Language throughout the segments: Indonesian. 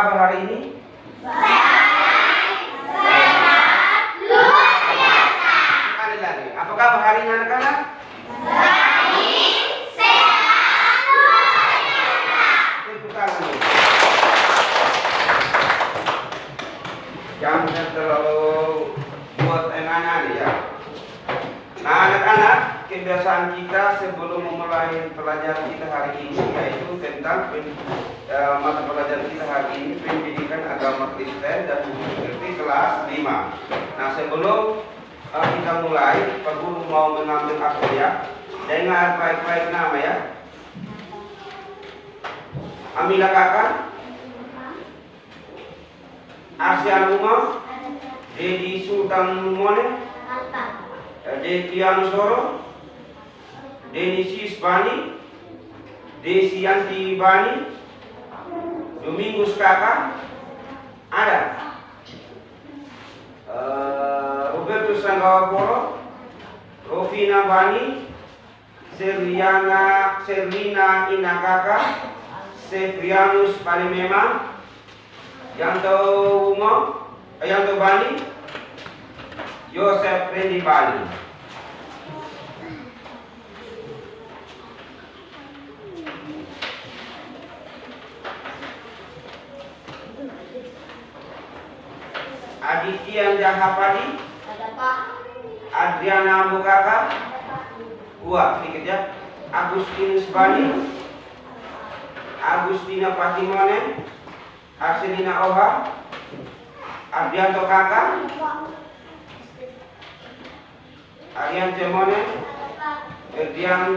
kabar hari ini? Sehat, luar biasa. Sekali lagi, apa kabar hari ini anak-anak? Baik, sehat, luar biasa. Tepuk tangan dulu. Jangan terlalu buat anak-anak ya. Nah anak-anak, kebiasaan kita sebelum memulai pelajaran kita hari ini yaitu tentang mata pelajaran kita hari ini pendidikan agama Kristen dan mengerti kelas 5. Nah sebelum kita mulai, Pak Guru mau mengambil apa ya? Dengar baik-baik nama ya. Amila kakak, Arsian Umar, Dedi Sultan Mone, Dekianus Doro, Denisis Bani, Desianti Bani, Domingus Kakak, ada. Robertus Sanggawa Poro, Rofina Bani, Serlina Inakaka, Seprianus Palimema, Yanto Bani, Yosef Rendi Bani. Aditya Jahapadi, Ada Pak. Adriana Bukaka, Ada Pak. gua sedikit ya. Agustinus Bani, Agustina Patimone, Arselina Oha, Ardianto Kakak, Arian Cemone, Erdian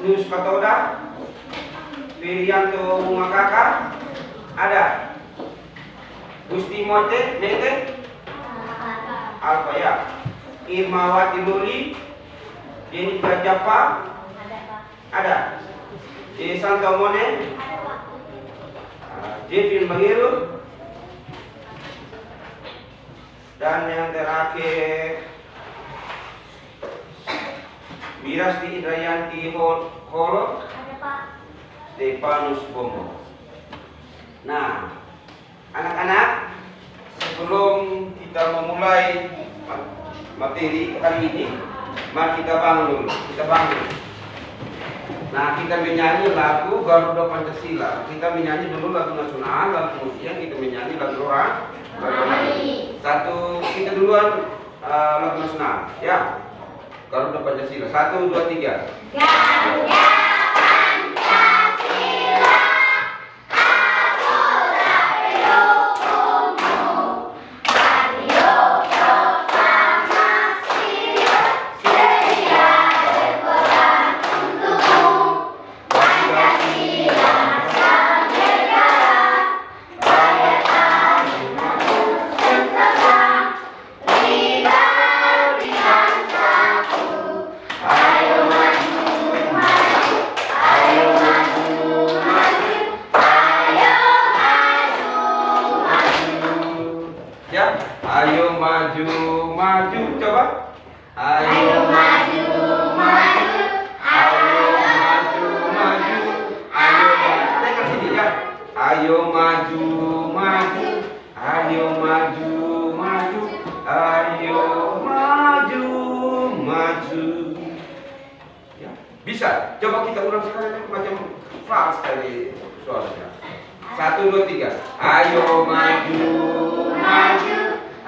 Nus Patoda, Firianto Bunga Kakak, ada. Gusti Mote, Nete, apa ya? Irmawati Luli, Jenika Japa, ada. Santo Mone, Jevin Mahiru, dan yang terakhir Mirasti Indrayanti Holo, Stefanus Bomo. Nah, anak-anak, sebelum kita memulai materi hari ini, mari kita bangun dulu. Kita bangun. Nah, kita menyanyi lagu Garuda Pancasila. Kita menyanyi dulu lagu nasional, lalu kemudian kita menyanyi lagu rohani. Satu, kita duluan lagu nasional, ya. Garuda Pancasila. 1, 2, 3. Garuda Pancasila, aturan pendukungmu, radio proklamasi, sedia berperan untukmu. Pancasila sang negara, rakyat umatmu sentosa, pribadi dan satu. Ayo maju, maju, ayo maju, maju, ayo maju, maju. Ya, ayo maju, maju, coba. Ayo maju, maju, Ayo maju, maju, ayo maju. Dengar sini ya. Ayo maju, maju, ayo maju, maju, ayo maju, maju. Ya, bisa. Coba kita ulang sekali macam fals kali suaranya. 1, 2, 3. Ayo maju, maju,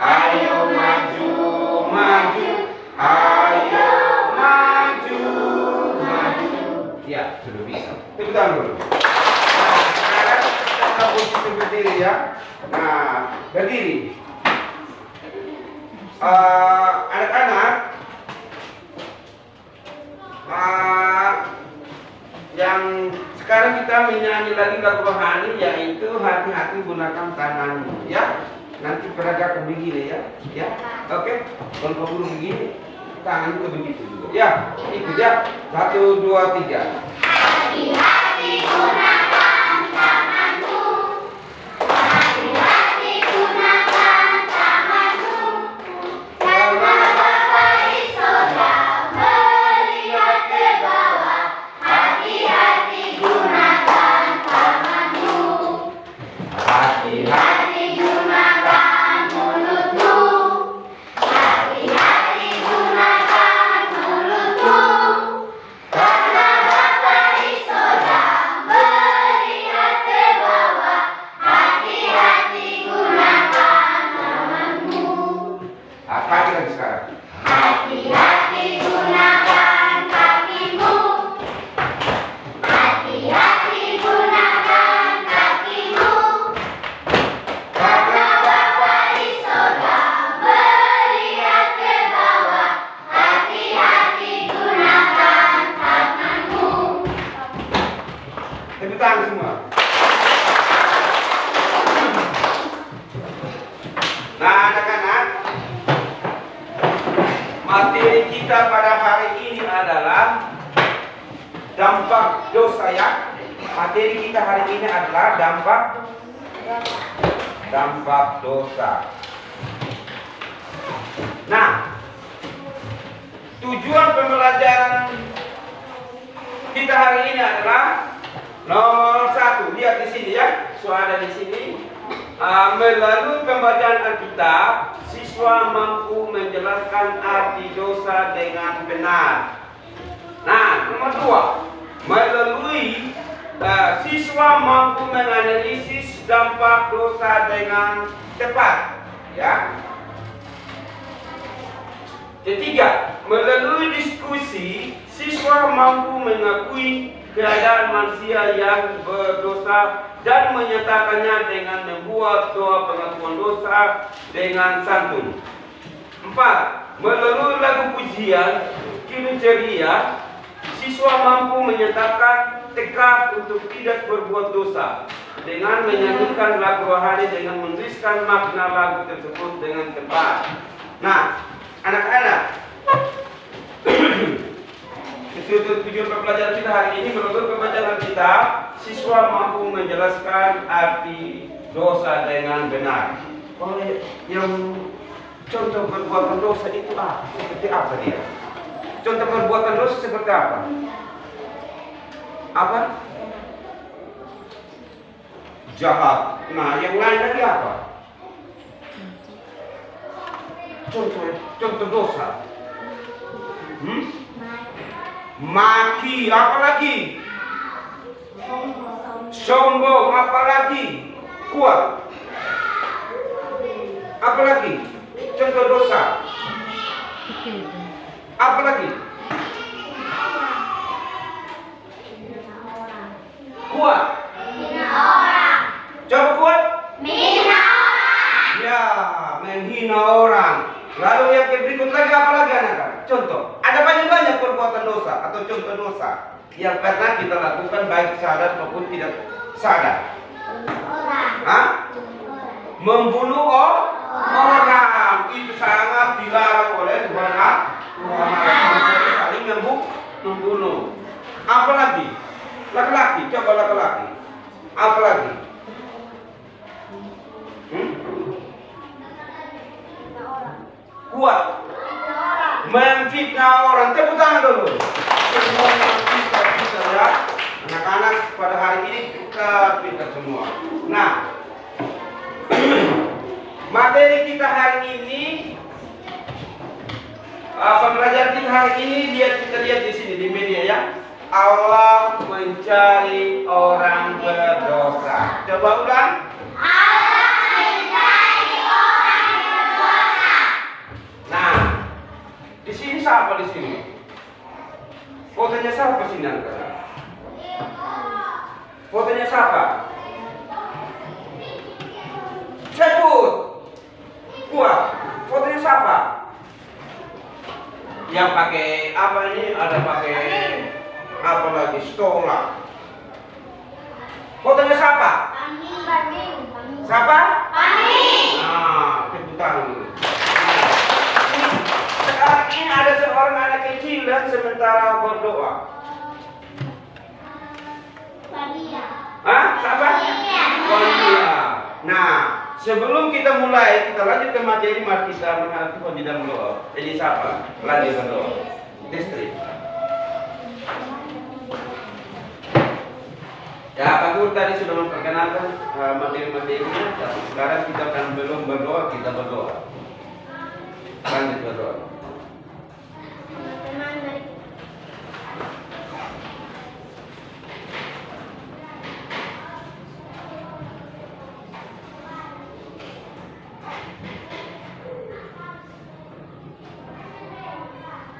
ayo maju, maju, ayo maju, maju. Ya, sudah bisa. Tepuk tangan dulu. Nah, sekarang kita posisi berdiri ya. Nah, berdiri. Anak-anak, yang sekarang kita menyanyi lagi lagu rohani yaitu hati-hati gunakan tanganmu ya. Nanti peragakan begini ya. Ya. Oke. Kalau kamu begini, tangan juga begitu juga. Ya, ikut ya. 1, 2, 3. hati-hati gunakan tanganmu, hati-hati gunakan tanganmu. Karena Bapak Isoda melihat ke bawah, hati-hati gunakan tanganmu. Hati Hati-hati gunakan mulutmu. Hati-hati gunakan mulutmu. Karena Bapa di sorga melihat ke bawah. Hati-hati gunakan tanganmu. Kaki lagi sekarang. Hati-hati gunakan kakimu. Hati-hati gunakan kakimu. Karena Bapa di sorga melihat ke bawah. Hati-hati gunakan tanganmu. Tepuk tangan semua. Nah, anak-anak, materi kita pada hari ini adalah dampak dosa ya. Materi kita hari ini adalah dampak dosa. Nah, tujuan pembelajaran kita hari ini adalah nomor 1. Lihat di sini ya, ada di sini. Melalui pembacaan Alkitab, siswa mampu menjelaskan arti dosa dengan benar. Nah, nomor 2, melalui siswa mampu menganalisis dampak dosa dengan tepat. Ya. Ketiga, melalui diskusi, siswa mampu mengakui keadaan manusia yang berdosa dan menyatakannya dengan membuat doa pengakuan dosa dengan santun. 4. Melalui lagu pujian kriteria, siswa mampu menyatakan tekad untuk tidak berbuat dosa dengan menyanyikan lagu rohani dengan menuliskan makna lagu tersebut dengan tepat. Nah, anak-anak, tujuan pembelajaran kita hari ini melalui pembacaan Alkitab, siswa mampu menjelaskan arti dosa dengan benar. Oleh yang contoh perbuatan dosa itu seperti apa dia? Contoh perbuatan dosa seperti apa? Apa? Jahat. Nah, yang lain lagi apa? Contoh dosa. Maki, apalagi? Sombong, apalagi? Kuat. Apalagi? Contoh dosa. Apalagi? Kuat. Coba kuat. Menghina orang. Ya, menghina orang. Lalu yang berikut lagi apa lagi anak-anak? Contoh, ada banyak-banyak perbuatan dosa atau contoh dosa yang pernah kita lakukan baik sadar maupun tidak sadar. Membunuh orang itu sangat dilarang oleh Tuhan. Saling membunuh. Apalagi? Laki-laki, coba laki-laki. Apalagi? Kuat. Memfitnah orang. Tepuk tangan dulu. Semua kita ya. Anak-anak pada hari ini kita pintar semua. Nah, materi kita hari ini, pembelajaran kita hari ini kita lihat di sini di media ya. Allah mencari orang berdosa. Coba ulang. Allah mencari orang berdosa. Nah, di sini siapa di sini? Fotonya siapa sini anak-anak? Fotonya siapa? Sebut. Kuat. Fotonya siapa? Yang pakai apa ini? Ada pakai apa lagi? Stola. Fotonya siapa? Siapa? Nah, tepuk tangan dulu. Sekarang ini ada seorang anak kecil dan sementara berdoa. Hah? Siapa? Walia. Nah, sebelum kita mulai, kita lanjut ke materi, mari kita menghadapi Tuhan di dalam doa. Jadi siapa? Lanjut berdoa. Distrik. Ya, Pak Guru tadi sudah memperkenalkan materi-materinya. Sekarang kita akan belum berdoa, kita berdoa. Lanjut berdoa. Teman-teman, mari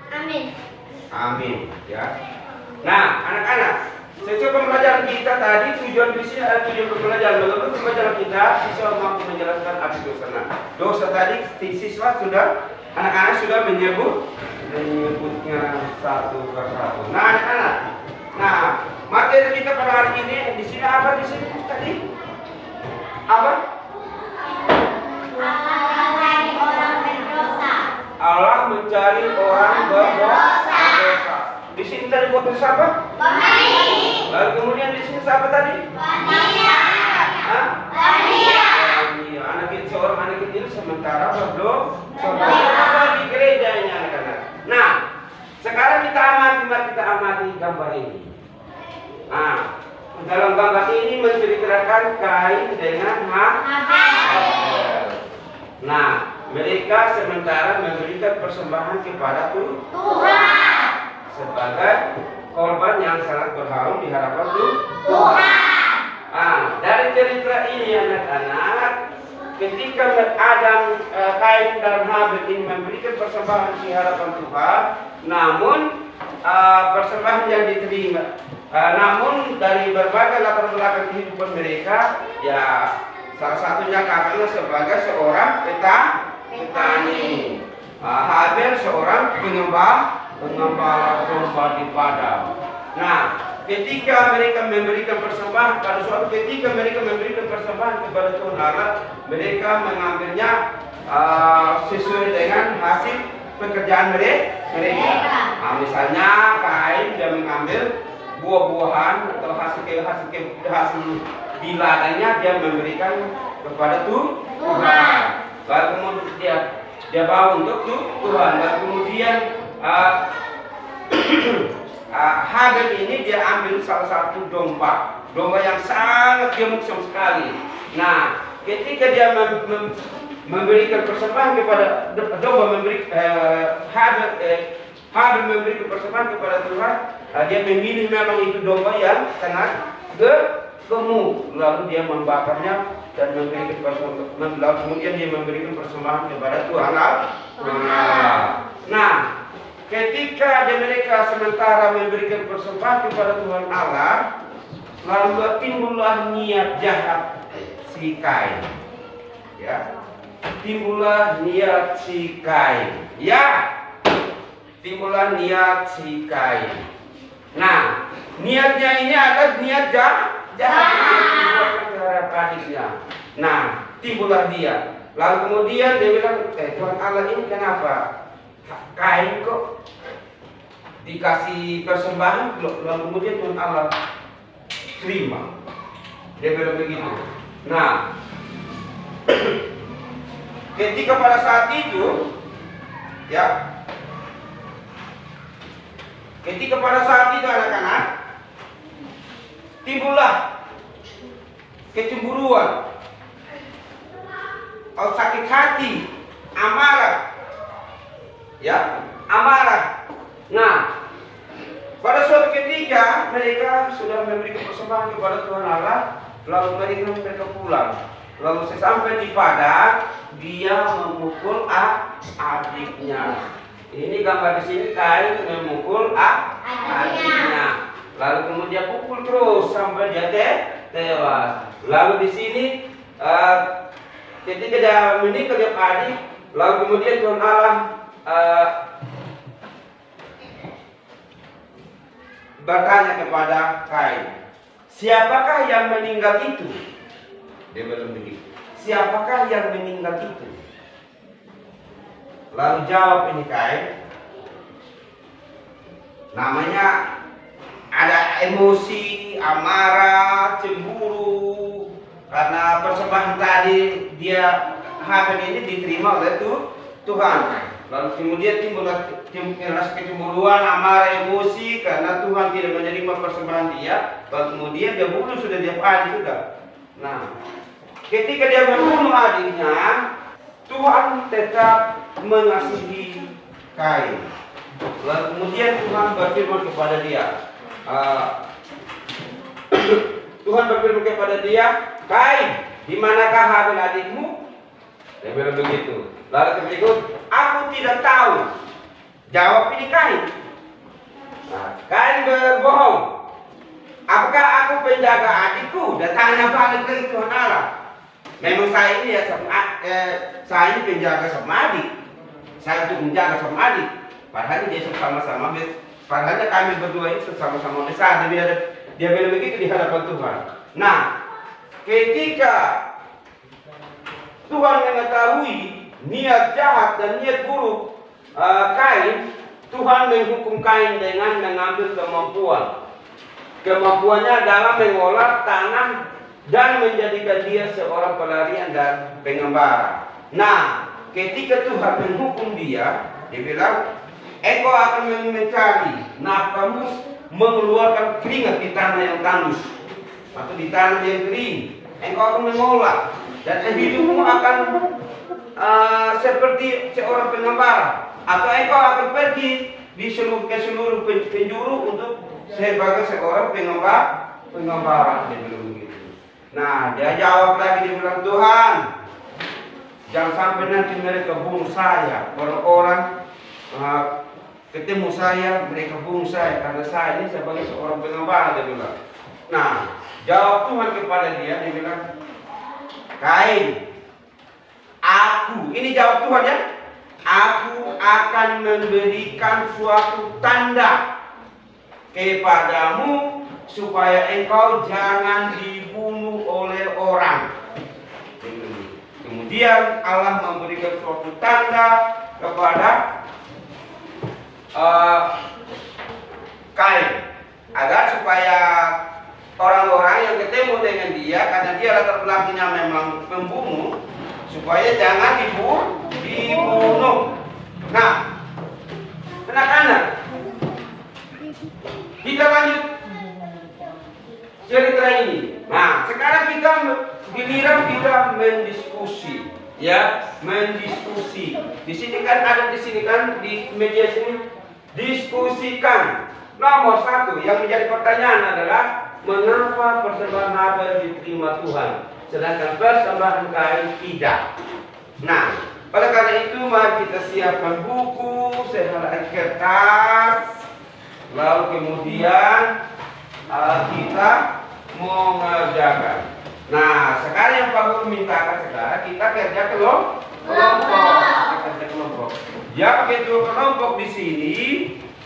Amin. Amin. Ya. Nah, anak-anak, sesuai pembelajaran kita tadi, tujuan di sini adalah tujuan pembelajaran. Menurut pembelajaran kita bisa mampu menjelaskan arti dosa. Nah, dosa tadi siswa sudah, anak-anak sudah menyebutnya satu persatu. Nah, anak-anak, nah materi kita pada hari ini di sini apa di sini tadi? Apa? Allah mencari orang berdosa. Allah mencari orang berdosa. Di sini tadi buat siapa? Pemilik. Lalu kemudian di sini siapa tadi? Pania. Hah? Pania. Iya, seorang anak kecil sementara berdoa di gerejanya anak-anak. Nah, sekarang kita amati gambar ini. Nah, dalam gambar ini menceritakan Kain dengan Habel. Nah, mereka sementara memberikan persembahan kepada Tuhan. sebagai korban yang sangat berharum di hadapan Tuhan. Dari cerita ini anak-anak, ketika Kain dan Habel ini memberikan persembahan di hadapan Tuhan, namun persembahan yang diterima, namun dari berbagai latar belakang kehidupan mereka, ya salah satunya karena sebagai seorang petani, Habel seorang pengembala domba di padang. Nah, ketika mereka memberikan persembahan, pada suatu ketika mereka memberikan persembahan kepada Tuhan Allah, mereka mengambilnya sesuai dengan hasil pekerjaan mereka. Nah, misalnya Kain dia mengambil buah-buahan atau hasil di ladangnya dia memberikan kepada Tuhan. Lalu kemudian dia bawa untuk Tuhan. Lalu kemudian Habel ini dia ambil salah satu domba yang sangat gemuk sekali. Nah, ketika dia memberikan persembahan kepada domba, Habel memberikan persembahan kepada Tuhan, dia memilih memang itu domba yang sangat gemuk, lalu dia membakarnya dan memberikan persembahan, lalu kemudian dia memberikan persembahan kepada Tuhan Allah. Nah, ketika mereka sementara memberikan persembahan kepada Tuhan Allah, lalu timbullah niat jahat si Kain. Ya, timbullah niat si Kain. Ya, timbullah niat si Kain. Nah, niatnya ini adalah niat jahat terhadap adiknya. Nah, timbullah dia. Lalu kemudian dia bilang, Tuhan Allah ini kenapa Kain kok dikasih persembahan, lalu kemudian Tuhan Allah terima. Dia bilang begitu. Nah, ketika pada saat itu, ya, ketika pada saat itu anak-anak, timbullah kecemburuan, sakit hati, amarah. Ya, amarah. Nah, pada suatu ketika mereka sudah memberikan persembahan kepada Tuhan Allah, lalu mereka pulang. Lalu sesampai di padang, dia memukul adiknya. Ini gambar di sini Kain memukul adiknya. Lalu kemudian pukul terus sampai dia tewas. Lalu di sini ketika dia meninggal dia adik, lalu kemudian Tuhan Allah bertanya kepada Kain, siapakah yang meninggal itu? Dia bilang begitu. Siapakah yang meninggal itu? Lalu jawab ini Kain, namanya ada emosi, amarah, cemburu karena persembahan tadi dia Habel ini diterima oleh Tuhan. Lalu kemudian timbul rasa kecemburuan, amarah, emosi karena Tuhan tidak menerima persembahan dia. Lalu kemudian dia bunuh sudah dia adik sudah. Nah, ketika dia membunuh adiknya, Tuhan tetap mengasihi Kain. Lalu kemudian Tuhan berfirman kepada dia, Tuhan berfirman kepada dia, Kain, di manakah Habel adikmu? Dia bilang begitu. Lalu berikut, aku tidak tahu. Jawab ini Kain. Nah, Kain berbohong. Apakah aku penjaga adikku? Dan tanya balik ke Tuhan Allah. Memang saya ini ya saya ini penjaga sama adik. Saya untuk menjaga sama adik. Padahal dia sama-sama. Padahal kami berdua ini sama-sama besar. Dia bilang begitu di hadapan Tuhan. Nah, ketika Tuhan mengetahui niat jahat dan niat buruk Kain, Tuhan menghukum Kain dengan mengambil kemampuan. Kemampuannya adalah mengolah tanah dan menjadikan dia seorang pelarian dan pengembara. Nah, ketika Tuhan menghukum dia bilang, engkau akan mencari nafkahmu mengeluarkan keringat di tanah yang tandus atau di tanah yang kering. Engkau akan mengolah dan hidupmu akan seperti seorang pengembara, atau engkau akan pergi ke seluruh penjuru untuk sebagai seorang pengembara. Dia bilang begitu. Nah, dia jawab lagi, dia bilang, Tuhan, jangan sampai nanti mereka bunuh saya. Orang-orang ketemu saya, mereka bunuh saya karena saya ini sebagai seorang pengembara, dia bilang. Nah, jawab Tuhan kepada dia bilang, Kain, aku, ini jawab Tuhan ya, aku akan memberikan suatu tanda kepadamu supaya engkau jangan dibunuh oleh orang. Kemudian Allah memberikan suatu tanda kepada Kain agar supaya orang-orang yang ketemu dengan dia, karena dia latar belakangnya memang pembunuh, supaya jangan dibunuh. Nah, anak-anak, kita lanjut cerita ini. Nah, sekarang kita giliran kita mendiskusi, ya, mendiskusi. Di sini kan ada di media sini diskusikan. Nomor satu yang menjadi pertanyaan adalah mengapa persembahan Habel diterima Tuhan, sedangkan persembahan Kain tidak. Nah, oleh karena itu mari kita siapkan buku, sehelai kertas, lalu kemudian kita mengerjakan. Nah, sekarang yang Pak Guru mintakan sekarang kita kerja kelompok. Kita kerja kelompok. Yang kedua kelompok di sini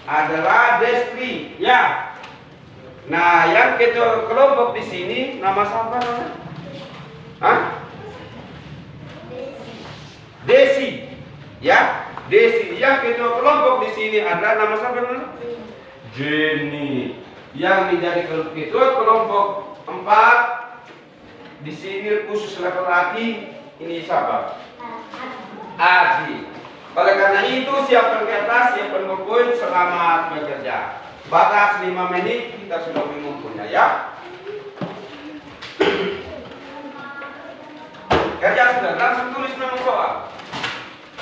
adalah Destri, ya. Nah, yang kedua kelompok di sini nama siapa namanya? Hah? Desi, ya. Desi. Yang kedua kelompok di sini adalah nama siapa namanya? Jenny. Yang menjadi ketua kelompok 4 di sini khusus laki-laki ini siapa? Adi. Oleh karena itu siapkan kertas, siapkan buku, selamat bekerja. Batas 5 menit kita sudah mengumpulnya, ya. Kerja sudah, langsung tulis nama soal.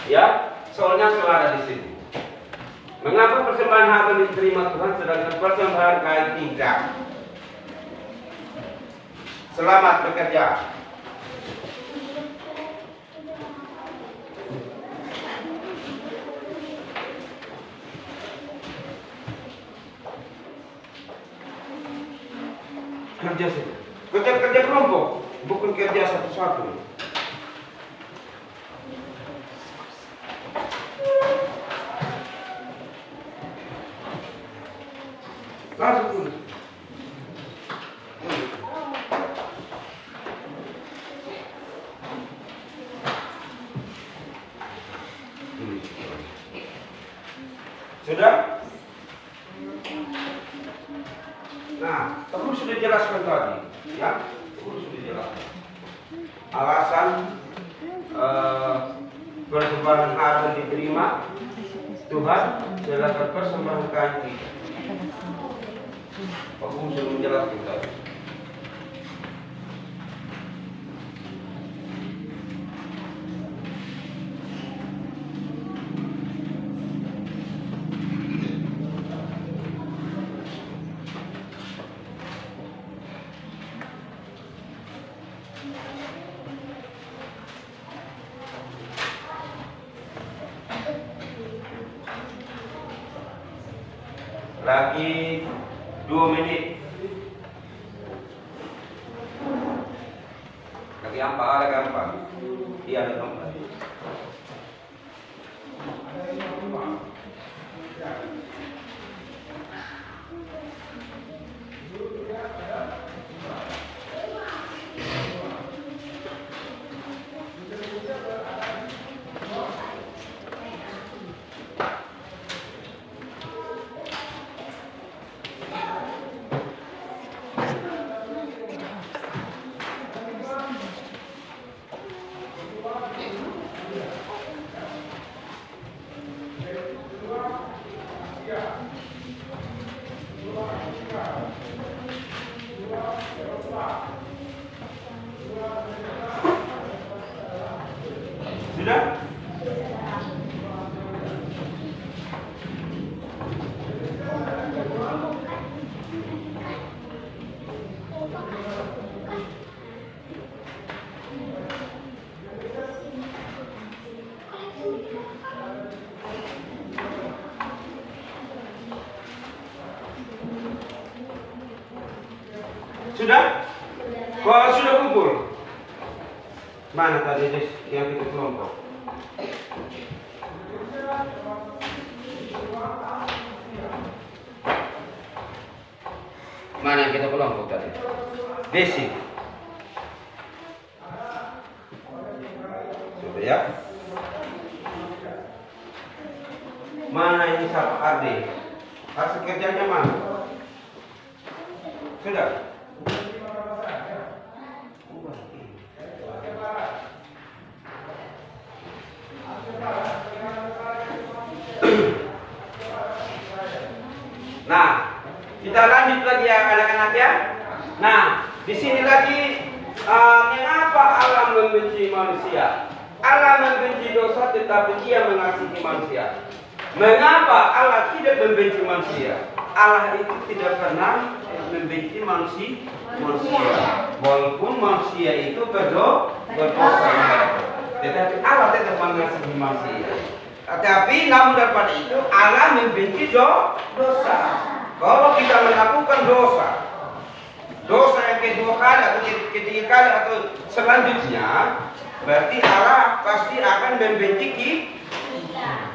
Ya, soalnya sudah ada di sini. Mengapa persembahan Habel diterima Tuhan sedangkan persembahan Kain tidak? Selamat bekerja. Kerja kelompok, bukan kerja satu-satu. Langsung tulis. Sudah? Nah, terus sudah jelaskan tadi, ya, terus sudah jelaskan alasan persembahan Habel diterima Tuhan telah mempersembahkan kita. Aku sudah menjelaskan tadi. Lagi 2 menit. Lagi apa? Iya, ada tempat. Sudah? Sudah? Kalau sudah kumpul, mana tadi yang kita kelompok? Mana yang kita kelompok tadi? Desi. Sudah ya? Mana ini siapa? Ardi. Hasil kerjanya mana? Sudah? Nah, kita lanjut lagi ya anak-anak ya. Nah, di sini lagi mengapa Allah membenci manusia? Allah membenci dosa tetapi Ia mengasihi manusia. Mengapa Allah tidak membenci manusia? Allah itu tidak pernah membenci manusia. Walaupun manusia itu berdosa, tetapi Allah tetap mengasihi manusia. Tapi namun daripada itu Allah membenci dosa. Kalau kita melakukan dosa yang kedua kali atau ketiga kali atau selanjutnya, berarti Allah pasti akan membenci kita.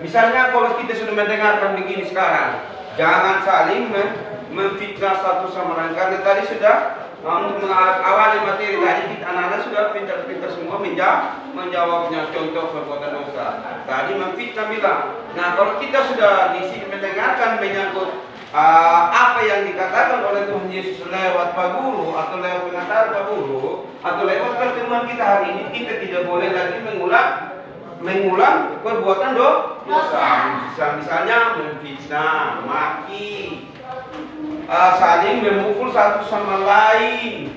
Misalnya kalau kita sudah mendengarkan begini sekarang, jangan saling memfitnah satu sama lain. Karena tadi sudah untuk mengawali materi tadi, anak-anak sudah pintar-pintar semua menjawabnya. Contoh perbuatan dosa. Tadi memfitnah bilang. Nah, kalau kita sudah di sini mendengarkan menyangkut apa yang dikatakan oleh Tuhan Yesus lewat Pak Guru atau lewat pengantar Pak Guru atau lewat pertemuan kita hari ini, kita tidak boleh lagi mengulang perbuatan dosa. Misalnya memfitnah, maki, saling memukul satu sama lain.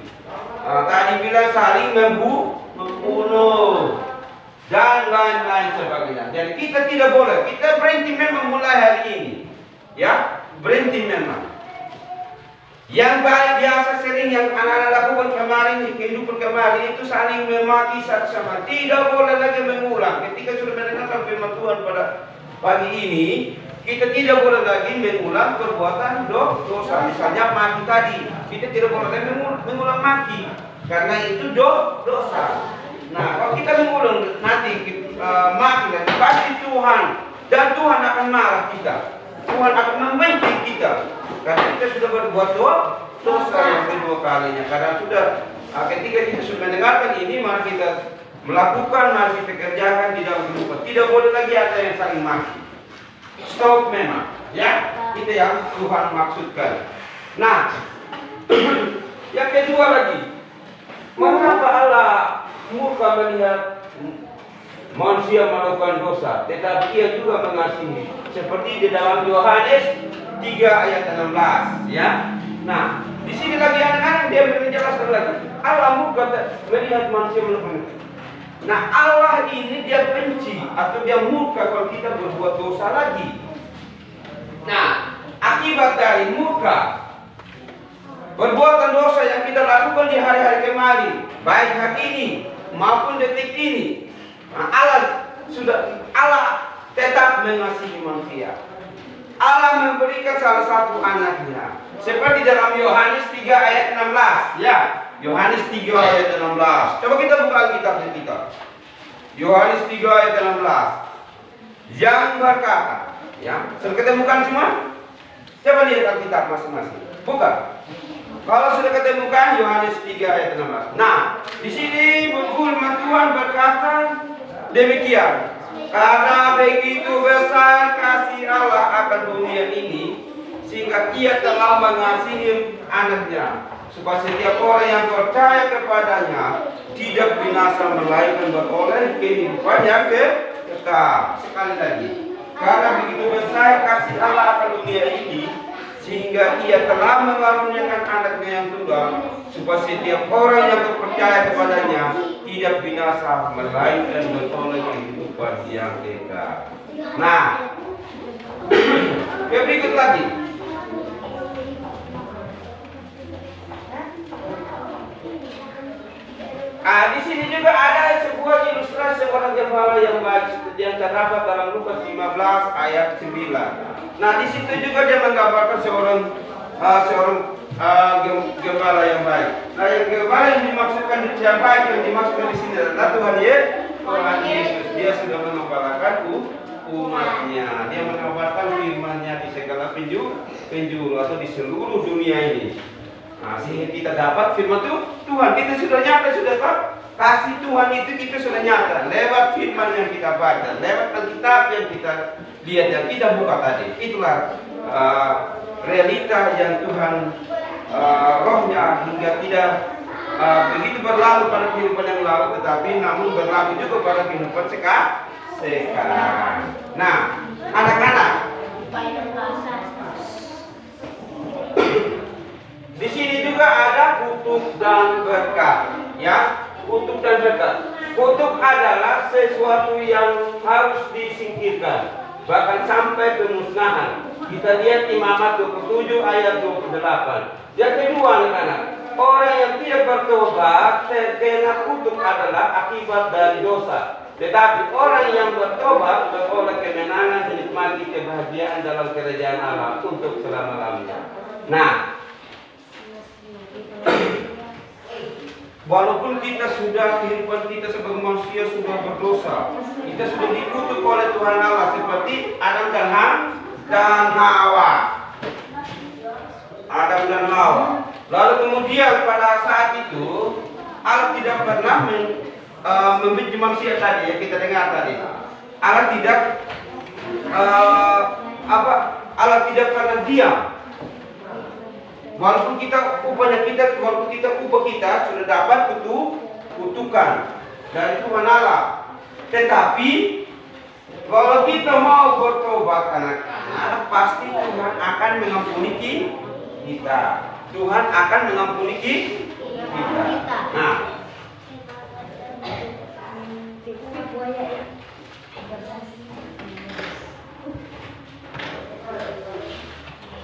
Tadi bilang saling membunuh dan lain-lain sebagainya. Jadi kita tidak boleh. Kita berhenti memang mulai hari ini, ya, berhenti memang. Yang biasa sering yang anak-anak lakukan kemarin di kehidupan kemarin itu saling memaki satu sama lain. Tidak boleh lagi mengulang. Ketika sudah mendengarkan firman Tuhan pada pagi ini, kita tidak boleh lagi mengulang perbuatan dosa. Misalnya maki tadi, kita tidak boleh lagi mengulang maki, karena itu dosa. Nah, kalau kita mengulang nanti maki lagi, pasti Tuhan dan Tuhan akan marah kita. Tuhan akan membenci kita karena kita sudah berbuat dosa yang kedua kalinya. Karena sudah ketika kita sudah mendengarkan ini, mari kita melakukan, mari kita kerjakan di dalam kehidupan. Tidak boleh lagi ada yang saling maki. Stop memang, ya, itu yang Tuhan maksudkan. Nah, yang kedua lagi, mengapa Allah murka melihat manusia melakukan dosa, tetapi ia juga mengasihi. Seperti di dalam Yohanes 3 ayat 16, ya. Nah, di sini lagi anak-anak dia menjelaskan lagi. Allah murka melihat manusia melakukan. Nah, Allah ini dia benci atau dia murka kalau kita berbuat dosa lagi. Nah, akibat dari murka perbuatan dosa yang kita lakukan di hari-hari kemarin, baik hari ini maupun detik ini, nah, Allah tetap mengasihi manusia. Allah memberikan salah satu anaknya, seperti dalam Yohanes 3 ayat 16, ya. Yohanes 3 ayat 16. Coba kita buka Alkitab kita. Yohanes 3 ayat 16. Yang berkata, ya, sudah ketemukan semua? Coba lihat Alkitab masing-masing. Buka. Kalau sudah ketemukan Yohanes 3 ayat 16. Nah, di sini firman Tuhan berkata demikian. Karena begitu besar kasih Allah akan dunia ini, sehingga Ia telah mengasihi anaknya, supaya setiap orang yang percaya kepadanya tidak binasa melainkan beroleh kehidupan yang kekal. Sekali lagi, karena begitu besar kasih Allah akan dunia ini, sehingga Ia telah mengaruniakan anaknya yang tunggal, supaya setiap orang yang percaya kepadanya tidak binasa melainkan beroleh kehidupan yang kekal. Nah, berikut lagi. Di sini juga ada sebuah ilustrasi seorang gembala yang baik yang terdapat dalam Lukas 15 ayat 9. Nah, di situ juga dia menggambarkan seorang gembala yang baik. Nah, yang gembala yang dimaksudkan yang baik yang dimaksudkan di sini adalah Tuhan Yesus. Dia sudah mengembalakan umatnya. Dia mengabarkan firman-Nya di segala penjuru atau di seluruh dunia ini. Nah, sehingga kita dapat firman itu Tuhan kita sudah nyata, sudah tahu kasih Tuhan itu kita sudah nyata lewat firman yang kita baca, lewat Alkitab yang kita lihat dan kita buka tadi. Itulah realita yang Tuhan rohnya hingga tidak begitu berlalu pada kehidupan yang lalu, tetapi namun berlalu juga pada kehidupan sekarang. Nah, anak-anak, di sini juga ada kutuk dan berkat, ya. Kutuk dan berkat. Kutuk adalah sesuatu yang harus disingkirkan, bahkan sampai pemusnahan. Kita lihat Imamat 27 ayat 28. Yang kedua, anak-anak, orang yang tidak bertobat terkena kutuk adalah akibat dari dosa. Tetapi orang yang bertobat beroleh kemenangan, menikmati kebahagiaan dalam kerajaan Allah untuk selama-lamanya. Nah, walaupun kita sudah kehidupan kita sebagai manusia sudah berdosa, kita sudah dikutuk oleh Tuhan Allah seperti Adam dan Hawa. Adam dan Hawa. Lalu kemudian pada saat itu Allah tidak pernah membenci manusia tadi yang kita dengar tadi. Allah tidak Allah tidak pernah diam. Walaupun upah kita sudah dapat kutukan dari Tuhan Allah. Tetapi kalau kita mau bertobat anak-anak, pasti Tuhan akan mengampuni kita. Tuhan akan mengampuni kita.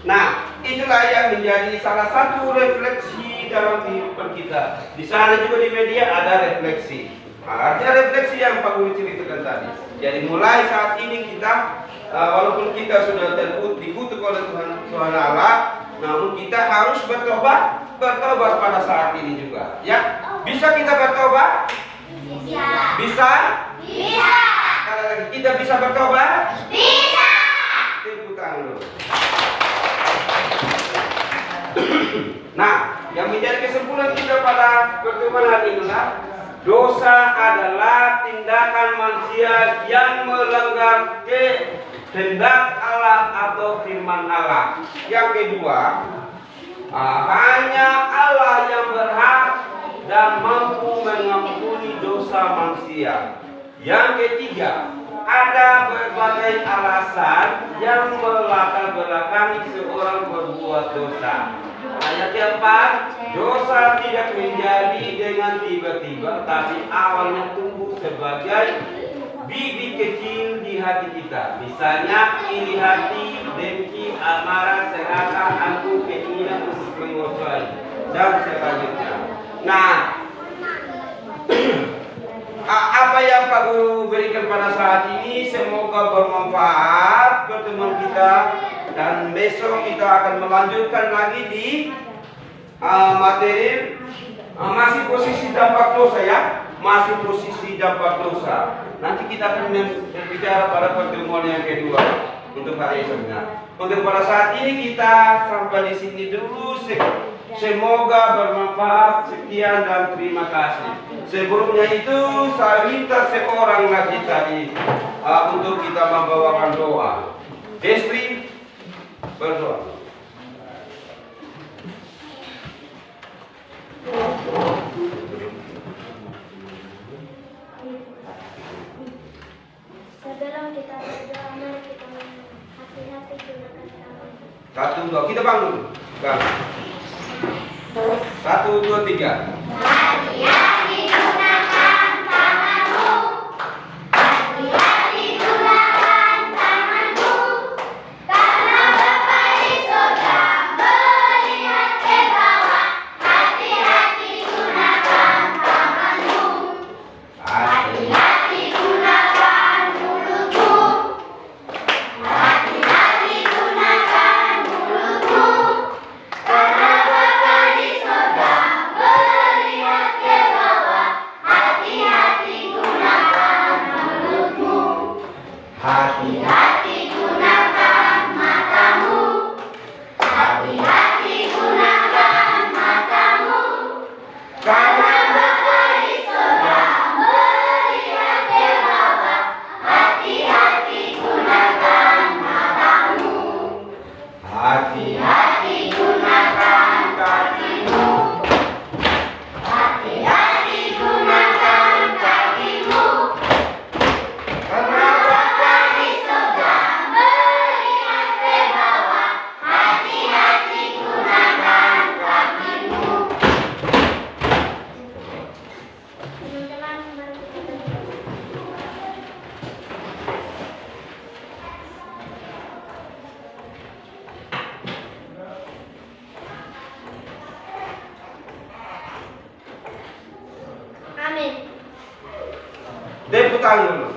Nah, itulah yang menjadi salah satu refleksi dalam kehidupan kita. Di sana juga di media ada refleksi. Artinya refleksi yang Pak Guru ceritakan tadi. Jadi mulai saat ini kita, walaupun kita sudah dikutuk oleh Tuhan Allah, namun kita harus bertobat pada saat ini juga. Ya, bisa kita bertobat? Bisa. Sekali lagi, kita bisa bertobat? Bisa. Tepuk tangan dulu. Nah, yang menjadi kesimpulan kita pada pertemuan hari ini adalah dosa adalah tindakan manusia yang melanggar kehendak Allah atau firman Allah. Yang kedua, hanya Allah yang berhak dan mampu mengampuni dosa manusia. Yang ketiga, ada berbagai alasan yang melatar belakangi seorang berbuat dosa. Ayat keempat, dosa tidak menjadi dengan tiba-tiba, tapi awalnya tumbuh sebagai bibit kecil di hati kita. Misalnya iri hati, dengki, amarah, serakah, angkuh, keinginan untuk menguasai, dan selanjutnya. Nah, apa yang Pak Guru berikan pada saat ini semoga bermanfaat pertemuan kita, dan besok kita akan melanjutkan lagi di materi masih posisi dampak dosa ya, masih posisi dampak dosa. Nanti kita akan berbicara pada pertemuan yang kedua untuk hari esoknya. Untuk pada saat ini kita sampai di sini dulu. Semoga bermanfaat. Sekian dan terima kasih. Sebelumnya itu saya minta seorang lagi tadi untuk kita membawakan doa. Istri berdoa. Sebelum kita berdoa, mari kita hati-hati gunakan tangan. 1, 2, kita bangun. Bangun. 1, 2, 3. Hati-hati gunakan tanganmu. Hati-hati gunakan tanganmu. Karena Bapa di surga melihat ke bawah. Hati-hati gunakan tanganmu. Hati-hati gunakan mulutmu. Hati-hati gunakan mulutmu. Karena Bapa di surga melihat ke bawah. Hati-hati gunakan mulutmu. Hati-hati gunakan matamu. Hati-hati gunakan matamu. Karena Bapa di surga melihat ke bawah. Hati-hati gunakan matamu. Hati-hati gunakan kakimu. Hati-hati gunakan kakimu. Karena Bapa di surga melihat ke bawah. Hati-hati gunakan kakimu. Teman-teman, mari kita berdoa. Amin. Tepuk tangan dulu.